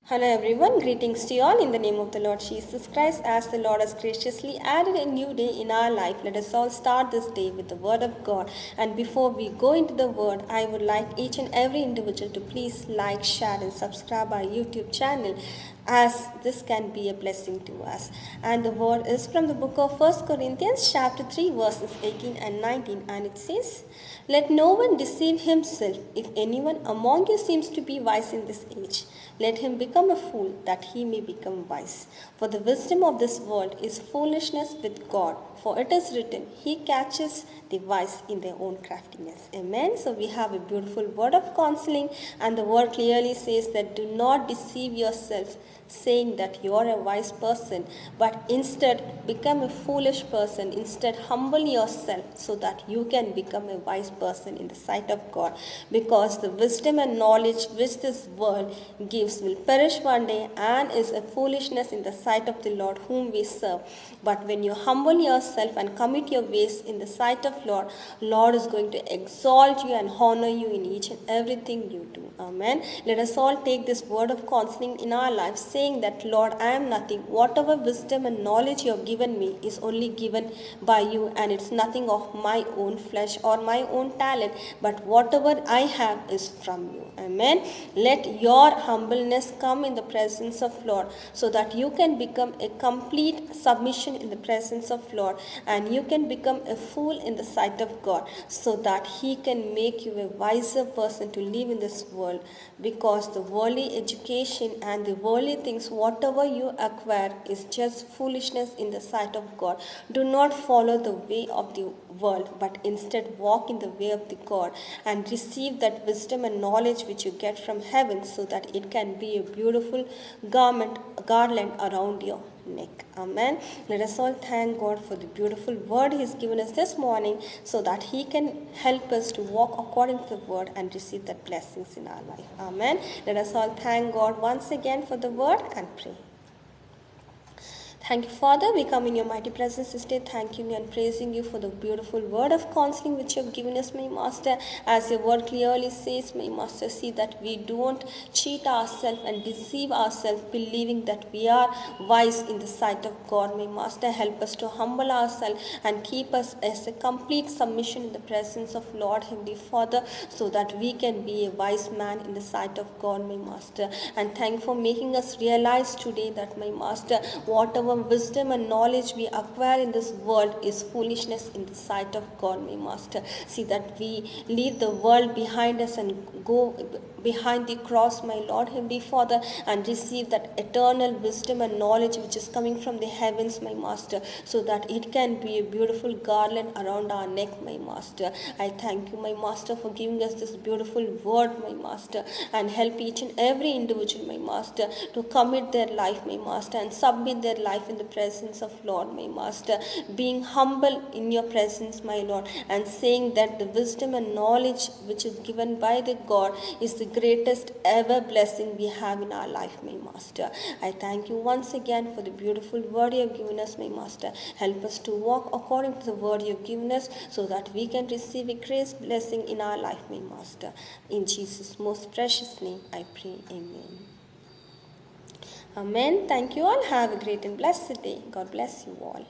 Hello everyone, greetings to you all in the name of the Lord Jesus Christ. As the Lord has graciously added a new day in our life, let us all start this day with the Word of God. And before we go into the Word, I would like each and every individual to please like, share and subscribe our YouTube channel, as this can be a blessing to us. And the Word is from the book of 1 Corinthians chapter 3 verses 18 and 19, and it says, "Let no one deceive himself. If anyone among you seems to be wise in this age, let him become a fool, that he may become wise. For the wisdom of this world is foolishness with God. For it is written, He catches the wise in their own craftiness." Amen. So we have a beautiful word of counseling, and the word clearly says that do not deceive yourself, saying that you are a wise person, but instead become a foolish person. Instead, humble yourself so that you can become a wise person in the sight of God, because the wisdom and knowledge which this world gives will perish one day and is a foolishness in the sight of the Lord whom we serve. But when you humble yourself and commit your ways in the sight of Lord is going to exalt you and honor you in each and everything you do. Amen. Let us all take this word of counseling in our lives, saying that, Lord, I am nothing. Whatever wisdom and knowledge you have given me is only given by you, and it's nothing of my own flesh or my own talent, but whatever I have is from you. Amen. Let your humbleness come in the presence of Lord, so that you can become a complete submission in the presence of Lord, and you can become a fool in the sight of God, so that He can make you a wiser person to live in this world. Because the worldly education and the worldly things, whatever you acquire, is just foolishness in the sight of God. Do not follow the way of the world, but instead walk in the way of the God, and receive that wisdom and knowledge which you get from heaven, so that it can be a beautiful garland around your neck. Amen. Let us all thank God for the beautiful word He has given us this morning, so that He can help us to walk according to the word and receive that blessings in our life. Amen. Let us all thank God once again for the word and pray. Thank you, Father. We come in your mighty presence this day, thanking you and praising you for the beautiful word of counseling which you have given us, my Master. As your word clearly says, my Master, see that we don't cheat ourselves and deceive ourselves, believing that we are wise in the sight of God. My Master, help us to humble ourselves and keep us as a complete submission in the presence of Lord, Heavenly Father, so that we can be a wise man in the sight of God, my Master. And thank you for making us realize today that, my Master, whatever wisdom and knowledge we acquire in this world is foolishness in the sight of God, my Master. See that we leave the world behind us and go behind the cross, my Lord, Heavenly Father, and receive that eternal wisdom and knowledge which is coming from the heavens, my Master, so that it can be a beautiful garland around our neck, my Master. I thank you, my Master, for giving us this beautiful word, my Master, and help each and every individual, my Master, to commit their life, my Master, and submit their life in the presence of Lord, my Master, being humble in your presence, my Lord, and saying that the wisdom and knowledge which is given by the God is the greatest ever blessing we have in our life, my Master. I thank you once again for the beautiful word you have given us, my Master. Help us to walk according to the word you have given us, so that we can receive a grace blessing in our life, my Master. In Jesus' most precious name I pray. Amen. Amen. Thank you all. Have a great and blessed day. God bless you all.